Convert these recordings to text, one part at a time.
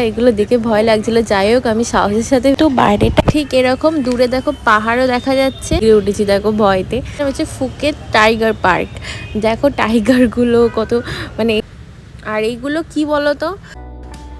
এগুলো দেখে ভয় লাগছিল। যাই হোক আমি সাহসের সাথে একটু বাইরেটা ঠিক এরকম দূরে দেখো পাহাড়ও দেখা যাচ্ছে, উঠেছি দেখো ভয়তে। হচ্ছে ফুকেট টাইগার পার্ক। দেখো টাইগারগুলো কত মানে। আর এইগুলো কি বলতো,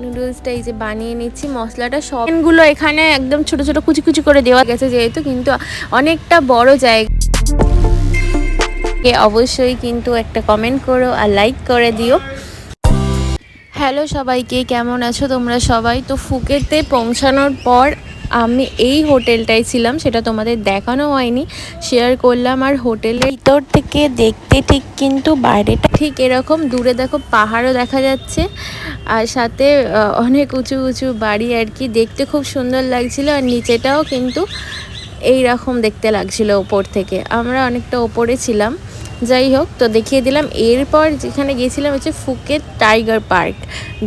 নুডলসটা এই যে বানিয়ে নিচ্ছি, মশলাটা সবগুলো এখানে একদম ছোট ছোট কুচি কুচি করে দেওয়া গেছে যেহেতু, কিন্তু অনেকটা বড় জায়গা। অবশ্যই কিন্তু একটা কমেন্ট করো আর লাইক করে দিও। হ্যালো সবাইকে, কেমন আছো তোমরা সবাই? তো ফুকেটে পৌঁছানোর পর আমি এই হোটেলটায় ছিলাম, সেটা তোমাদের দেখানো হয়নি, শেয়ার করলাম। আর হোটেলের ভিতর থেকে দেখতে ঠিক কিন্তু বাইরেটা ঠিক এরকম দূরে দেখো পাহাড়ও দেখা যাচ্ছে, আর সাথে অনেক উঁচু উঁচু বাড়ি আর কি, দেখতে খুব সুন্দর লাগছিল। আর নিচেটাও কিন্তু এই রকম দেখতে লাগছিল ওপর থেকে, আমরা অনেকটা ওপরে ছিলাম। যাই হোক, তো দেখিয়ে দিলাম। এরপর যেখানে গিয়েছিলাম হচ্ছে ফুকেট টাইগার পার্ক।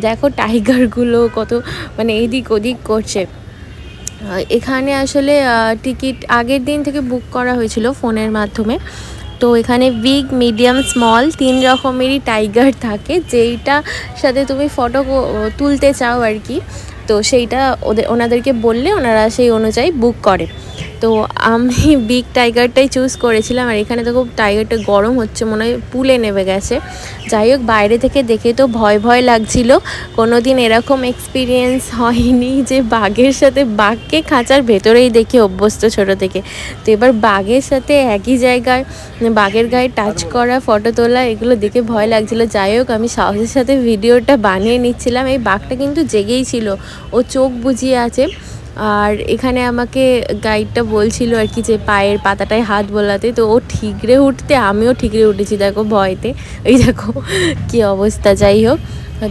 দেখো টাইগারগুলো কত মানে এইদিক ওদিক করছে। এখানে আসলে টিকিট আগের দিন থেকে বুক করা হয়েছিল ফোনের মাধ্যমে। তো এখানে বিগ, মিডিয়াম, স্মল 3 রকমেরই টাইগার থাকে, যেইটা সাথে তুমি ফটো তুলতে চাও আর কি। তো সেইটা ওনাদেরকে বললে ওনারা সেই অনুযায়ী বুক করে। তো আমি বিগ টাইগারটাই চুজ করেছিলাম। আর এখানে তো খুব টাইগারটা গরম হচ্ছে, মনে হয় পুলে নেমে গেছে। যাই হোক, বাইরে থেকে দেখে তো ভয় ভয় লাগছিল, কোনো দিন এরকম এক্সপিরিয়েন্স হয়নি যে বাঘের সাথে, বাঘকে খাঁচার ভেতরেই দেখে অভ্যস্ত ছোটো থেকে। তো এবার বাঘের সাথে একই জায়গায় বাঘের গায়ে টাচ করা, ফটো তোলা, এগুলো দেখে ভয় লাগছিল। যাই হোক আমি সাহসের সাথে ভিডিওটা বানিয়ে নিচ্ছিলাম। এই বাঘটা কিন্তু জেগেই ছিল, ও চোখ বুজিয়ে আছে। আর এখানে আমাকে গাইডটা বলছিল আর কি যে পায়ের পাতাটায় হাত বোলাতে, তো ও ঠিকরে উঠতে, আমিও ঠিকরে উঠেছি দেখো ভয়তে। এই দেখো কি অবস্থা। যাই হোক,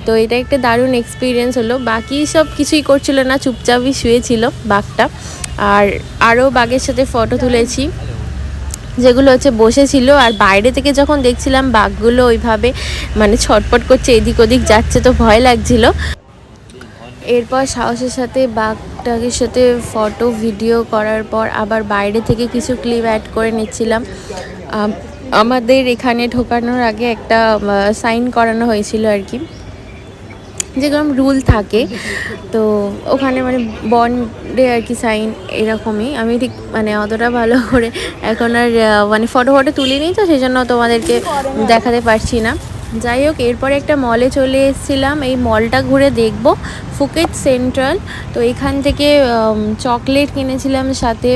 তো এটা একটা দারুণ এক্সপিরিয়েন্স হলো। বাকি সব কিছুই করছিল না, চুপচাপই শুয়েছিল বাঘটা। আর আরও বাঘের সাথে ফটো তুলেছি, যেগুলো হচ্ছে বসেছিল। আর বাইরে থেকে যখন দেখছিলাম বাঘগুলো ওইভাবে মানে ছটপট করছে, এদিক ওদিক যাচ্ছে, তো ভয় লাগছিল। এরপর সাহসের সাথে বাঘটাকে সাথে ফটো ভিডিও করার পর আবার বাইরে থেকে কিছু ক্লিপ অ্যাড করে নিচ্ছিলাম। আমাদের এখানে ঢোকানোর আগে একটা সাইন করানো হয়েছিল আর কি, যেরকম রুল থাকে, তো ওখানে মানে বন্ডে আর কি সাইন, এরকমই। আমি ঠিক মানে অতটা ভালো করে এখন আর মানে ফটো তুলিনি, তো সেই জন্য তোমাদেরকে দেখাতে পারছি না। যাই হোক, এরপরে একটা মলে চলে এসেছিলাম, এই মলটা ঘুরে দেখব, ফুকেট সেন্ট্রাল। তো এখান থেকে চকলেট কিনেছিলাম, সাথে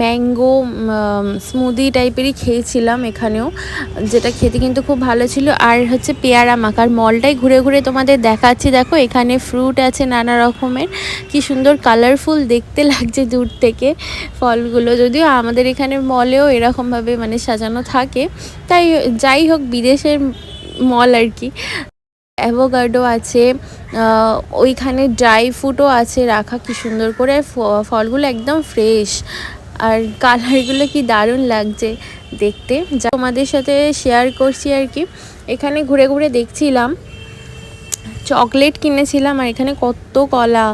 ম্যাঙ্গো স্মুদি টাইপেরই খেয়েছিলাম এখানেও, যেটা খেতে কিন্তু খুব ভালো ছিল। আর হচ্ছে পেয়ারা মাখার মলটাই ঘুরে ঘুরে তোমাদের দেখাচ্ছি। দেখো এখানে ফ্রুট আছে নানা রকমের, কি সুন্দর কালারফুল দেখতে লাগছে দূর থেকে ফলগুলো। যদিও আমাদের এখানে মলেও এরকমভাবে মানে সাজানো থাকে, তাই যাই হোক বিদেশের মল আর কি। অ্যাভোকাডো আছে, ওইখানে ড্রাই ফ্রুটও আছে রাখা কি সুন্দর করে, ফলগুলো একদম ফ্রেশ। আর কালারগুলো কি দারুণ লাগছে দেখতে, যা তোমাদের সাথে শেয়ার করছি আর কি। এখানে ঘুরে ঘুরে দেখছিলাম, চকলেট কিনেছিলাম, আর এখানে কত কলা।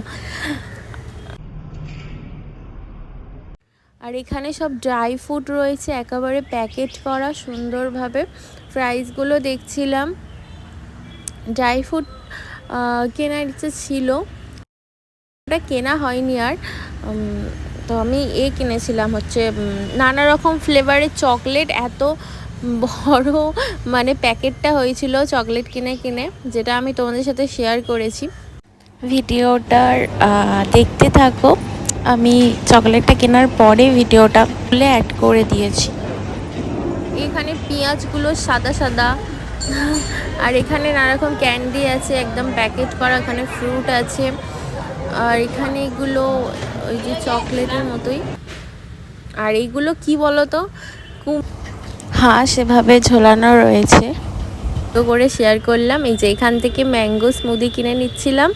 আর এখানে সব ড্রাই ফ্রুট রয়েছে একেবারে প্যাকেট করা সুন্দরভাবে। প্রাইসগুলো দেখছিলাম, ড্রাই ফ্রুট কেনার ইচ্ছে ছিল, ওটা কেনা হয়নি আর। তো আমি কিনেছিলাম হচ্ছে নানা রকম ফ্লেভারের চকলেট, এত বড় মানে প্যাকেটটা হয়েছিল চকলেট কিনে কিনে, যেটা আমি তোমাদের সাথে শেয়ার করেছি। ভিডিওটার দেখতে থাকো, আমি চকলেটটা কেনার পরে ভিডিওটা খুলে অ্যাড করে দিয়েছি। এখানে পেঁয়াজগুলো সাদা সাদা, আর এখানে নানা রকম ক্যান্ডি আছে একদম প্যাকেট করা, এখানে ফ্রুট আছে। আর এখানে এগুলো ওই যে চকলেটের মতোই। আর এইগুলো কি বলো তো, হাঁস এভাবে ঝোলানো রয়েছে, তো করে শেয়ার করলাম। এই যে এখান থেকে ম্যাঙ্গো স্মুদি কিনে নিচ্ছিলাম,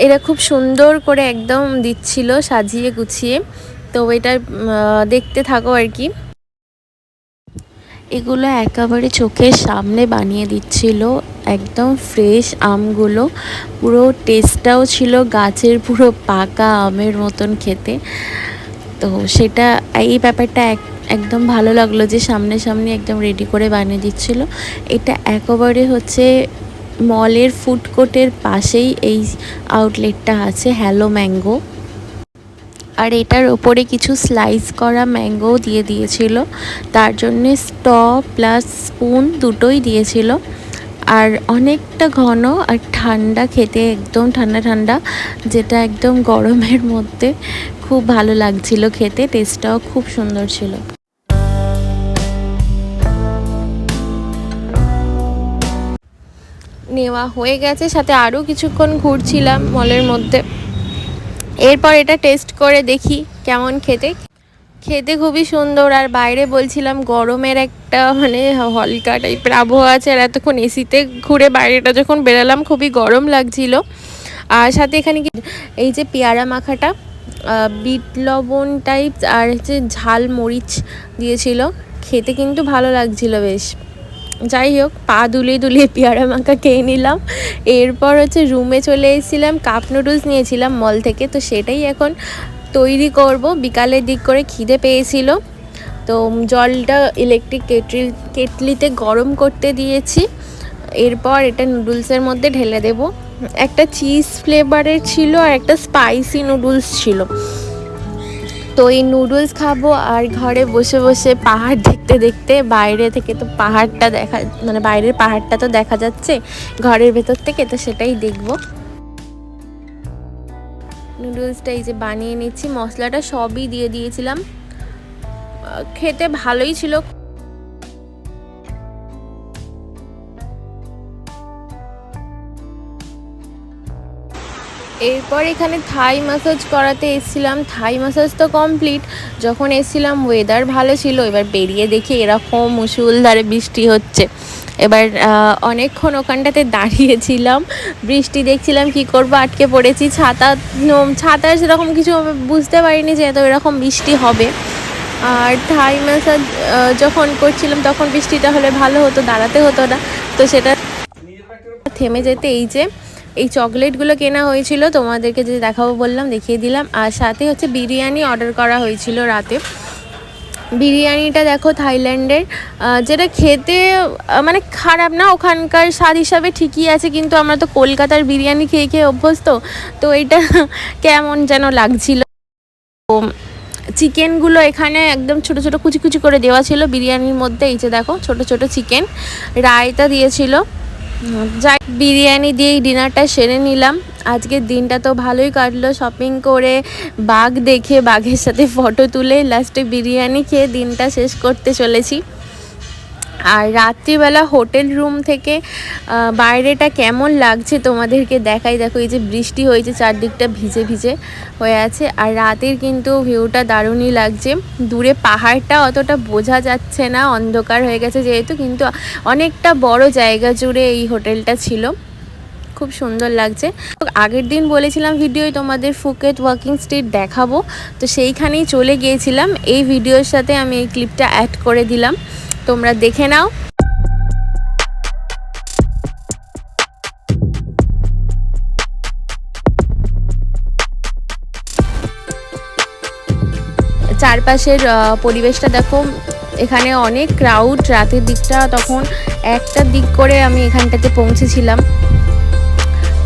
এরা খুব সুন্দর করে একদম দিচ্ছিল সাজিয়ে গুছিয়ে। তো এটা দেখতে থাকো আর কি। এগুলো একেবারে চোখের সামনে বানিয়ে দিচ্ছিল, একদম ফ্রেশ আমগুলো, পুরো টেস্টটাও ছিল গাছের পুরো পাকা আমের মতন খেতে। তো সেটা এই ব্যাপারটা একদম ভালো লাগলো যে সামনে সামনে একদম রেডি করে বানিয়ে দিচ্ছিল। এটা একেবারে হচ্ছে মলের ফুড কোর্টের পাশেই এই আউটলেটটা আছে, হ্যালো ম্যাঙ্গো। আর এটার ওপরে কিছু স্লাইস করা ম্যাঙ্গো দিয়ে দিয়েছিল, তার জন্যে স্ট প্লাস স্পুন দুটোই দিয়েছিল। আর অনেকটা ঘন আর ঠান্ডা, খেতে একদম ঠান্ডা ঠান্ডা, যেটা একদম গরমের মধ্যে খুব ভালো লাগছিল খেতে, টেস্টটাও খুব সুন্দর ছিল। নেওয়া হয়ে গেছে, সাথে আরও কিছুক্ষণ ঘুরছিলাম মলের মধ্যে। এরপর এটা টেস্ট করে দেখি কেমন খেতে। খেতে খুবই সুন্দর। আর বাইরে বলছিলাম গরমের একটা মানে হালকা টাইপের আবহাওয়া আছে, আর এতক্ষণ এসিতে ঘুরে বাইরেটা যখন বেরালাম খুবই গরম লাগছিল। আর সাথে এখানে কি এই যে পেয়ারা মাখাটা, বিট লবণ টাইপ আর হচ্ছে ঝাল মরিচ দিয়েছিল, খেতে কিন্তু ভালো লাগছিল বেশ। যাই হোক, পা দুলিয়ে দুলিয়ে পেয়ারা মাখা খেয়ে নিলাম। এরপর হচ্ছে রুমে চলে এসেছিলাম, কাপ নুডলস নিয়েছিলাম মল থেকে, তো সেটাই এখন তৈরি করব। বিকালের দিক করে খিদে পেয়েছিল, তো জলটা ইলেকট্রিক কেটলিতে গরম করতে দিয়েছি। এরপর এটা নুডলসের মধ্যে ঢেলে দেব। একটা চিজ ফ্লেভারের ছিল আর একটা স্পাইসি নুডলস ছিল। তো এই নুডলস খাবো আর ঘরে বসে বসে পাহাড় দেখতে দেখতে, বাইরে থেকে তো পাহাড়টা দেখা মানে বাইরের পাহাড়টা তো দেখা যাচ্ছে ঘরের ভেতর থেকে, তো সেটাই দেখব। নুডলসটা এই যে বানিয়ে নিচ্ছি, মশলাটা সবই দিয়ে দিয়েছিলাম, খেতে ভালোই ছিল। এরপর এখানে থাই ম্যাসাজ করাতে এসেছিলাম। থাই ম্যাসাজ তো কমপ্লিট। যখন এসেছিলাম ওয়েদার ভালো ছিল, এবার বেরিয়ে দেখি এরকম মুষলধারে বৃষ্টি হচ্ছে। এবার অনেকক্ষণ ওখানটাতে দাঁড়িয়েছিলাম, বৃষ্টি দেখছিলাম, কি করব, আটকে পড়েছি। ছাতা সেরকম কিছু বুঝতে পারিনি যে এত এরকম বৃষ্টি হবে। আর থাই ম্যাসাজ যখন করছিলাম তখন বৃষ্টিটা হলে ভালো হতো, দাঁড়াতে হতো না। তো সেটা থেমে যেতে এই চকলেটগুলো কেনা হয়েছিল, তোমাদেরকে যে দেখাবো বললাম দেখিয়ে দিলাম। আর সাথে হচ্ছে বিরিয়ানি অর্ডার করা হয়েছিল রাতে। বিরিয়ানিটা দেখো থাইল্যান্ডের, যেটা খেতে মানে খারাপ না, ওখানকার স্বাদ হিসাবে ঠিকই আছে, কিন্তু আমরা তো কলকাতার বিরিয়ানি খেয়ে খেয়ে অভ্যস্ত, তো এটা কেমন যেন লাগছিল। চিকেনগুলো এখানে একদম ছোট ছোট কুচি কুচি করে দেওয়া ছিল বিরিয়ানির মধ্যে। এই যে দেখো ছোট ছোট চিকেন, রায়তা দিয়েছিল। যাই, বিরিয়ানি দিয়েই ডিনারটা সেরে নিলাম। আজকের দিনটা তো ভালোই কাটলো, শপিং করে, বাঘ দেখে, বাঘের সাথে ফটো তুলে, লাস্টে বিরিয়ানি খেয়ে দিনটা শেষ করতে চলেছি। আর রাত্রিবেলা হোটেল রুম থেকে বাইরেটা কেমন লাগছে তোমাদেরকে দেখাই। দেখো এই যে বৃষ্টি হয়েছে, চারদিকটা ভিজে ভিজে হয়ে আছে, আর রাতের কিন্তু ভিউটা দারুণই লাগছে। দূরে পাহাড়টা অতটা বোঝা যাচ্ছে না, অন্ধকার হয়ে গেছে যেহেতু, কিন্তু অনেকটা বড় জায়গা জুড়ে এই হোটেলটা ছিল, খুব সুন্দর লাগছে। আগের দিন বলেছিলাম ভিডিওয় তোমাদের ফুকেট ওয়াকিং স্ট্রিট দেখাবো, তো সেইখানেই চলে গিয়েছিলাম। এই ভিডিওর সাথে আমি এই ক্লিপটা অ্যাড করে দিলাম, তোমরা দেখে নাও। চারপাশের পরিবেশটা দেখো, এখানে অনেক ক্রাউড রাতের দিকটা, তখন একটার দিক করে আমি এখানটাতে পৌঁছেছিলাম।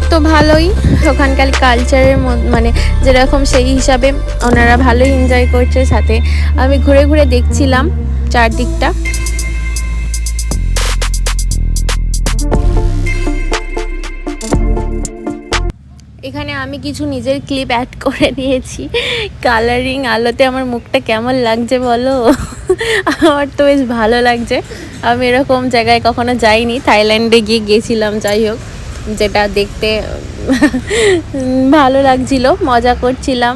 তো ভালোই, ওখানকার কালচারের মানে যেরকম সেই হিসাবে ওনারা ভালোই এনজয় করছে। সাথে আমি ঘুরে ঘুরে দেখছিলাম চারদিকটা। এখানে আমি কিছু নিজের ক্লিপ অ্যাড করে নিয়েছি। কালারিং আলোতে আমার মুখটা কেমন লাগছে বলো? আমার তো বেশ ভালো লাগছে। আমি এরকম জায়গায় কখনো যাইনি, থাইল্যান্ডে গিয়েছিলাম, যাই হোক, যেটা দেখতে ভালো লাগছিল, মজা করছিলাম,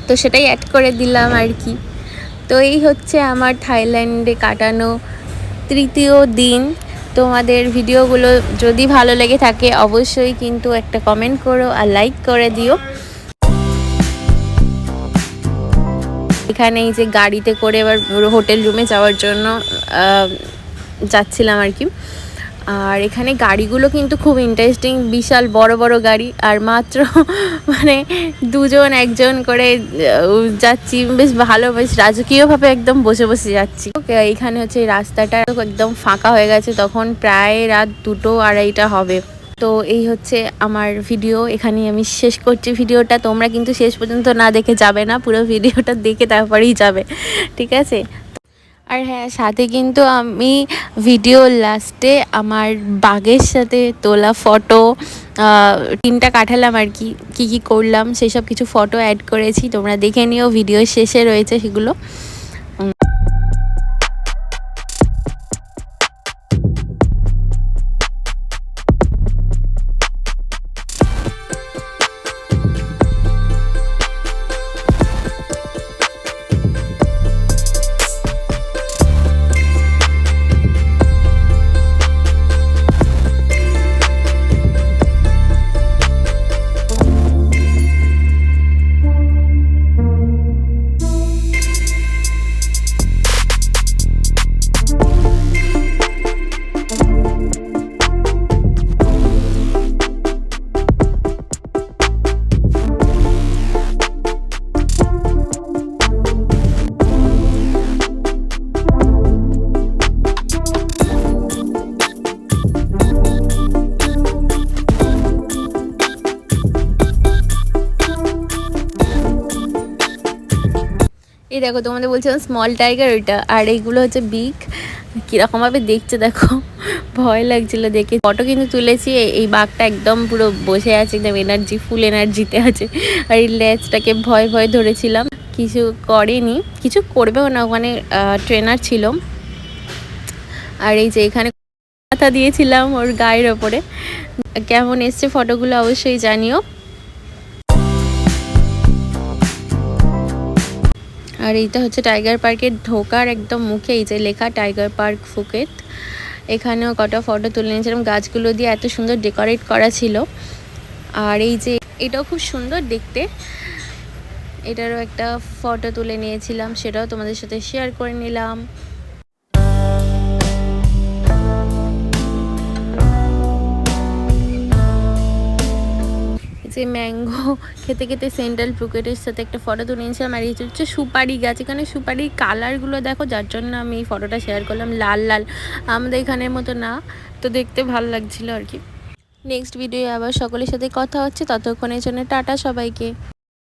তো সেটাই অ্যাড করে দিলাম আর কি। তো এই হচ্ছে আমার থাইল্যান্ডে কাটানো তৃতীয় দিন। তোমাদের ভিডিওগুলো যদি ভালো লেগে থাকে অবশ্যই কিন্তু একটা কমেন্ট করো আর লাইক করে দিও। এখানে এই যে গাড়িতে করে এবার হোটেল রুমে যাওয়ার জন্য যাচ্ছিলাম আর কি। আর এখানে গাড়িগুলো কিন্তু খুব ইন্টারেস্টিং, বিশাল বড় বড় গাড়ি। আর মাত্র মানে দুজন একজন করে যাচ্ছি, বেশ ভালো, বেশ রাজকীয়ভাবে একদম বসে বসে যাচ্ছি। এখানে হচ্ছে রাস্তাটা একদম ফাঁকা হয়ে গেছে, তখন প্রায় রাত 2-2:30 হবে। তো এই হচ্ছে আমার ভিডিও, এখানেই আমি শেষ করছি ভিডিওটা। তোমরা কিন্তু শেষ পর্যন্ত না দেখে যাবে না, পুরো ভিডিওটা দেখে তারপরেই যাবে, ঠিক আছে? আর হ্যাঁ, সাথে কিন্তু আমি ভিডিও লাস্টে আমার বাঘের সাথে তোলা ফটো 3টা কাটালাম আর কি, কী করলাম সেই সব কিছু ফটো অ্যাড করেছি, তোমরা দেখে নিও, ভিডিও শেষে রয়েছে সেগুলো। এই দেখো, তোমাদের বলছিলাম স্মল টাইগার ওইটা, আর এইগুলো হচ্ছে বিগ। কীরকমভাবে দেখছে দেখো, ভয় লাগছিলো দেখে। ফটো কিন্তু তুলেছি, এই বাঘটা একদম পুরো বসে আছে, একদম ফুল এনার্জিতে আছে। আর এই লেজটাকে ভয় ভয় ধরেছিলাম, কিছু করেনি, কিছু করবেও না, ওখানে ট্রেনার ছিল। আর এই যে এখানে মাথা দিয়েছিলাম ওর গায়ের ওপরে। কেমন এসছে ফটোগুলো অবশ্যই জানিও। আর এইটা হচ্ছে টাইগার পার্কের ঢোকার একদম মুখে, এই যে লেখা টাইগার পার্ক ফুকেট। এখানেও কটা ফটো তুলে নিয়েছিলাম, গাছগুলো দিয়ে এত সুন্দর ডেকোরেট করা ছিল। আর এই যে এটাও খুব সুন্দর দেখতে, এটারও একটা ফটো তুলে নিয়েছিলাম, সেটাও তোমাদের সাথে শেয়ার করে নিলাম। যে ম্যাঙ্গো খেতে খেতে সেন্ট্রাল ফুকেটের সাথে একটা ফটো তুলে নিয়েছিলাম। আর এই হচ্ছে সুপারি গাছ, এখানে সুপারির কালারগুলো দেখো, যার জন্য আমি এই ফটোটা শেয়ার করলাম। লাল লাল, আমাদের এখানের মতো না, তো দেখতে ভালো লাগছিল আর কি। নেক্সট ভিডিও আবার সকলের সাথে কথা হচ্ছে, ততক্ষণের জন্য টাটা সবাইকে।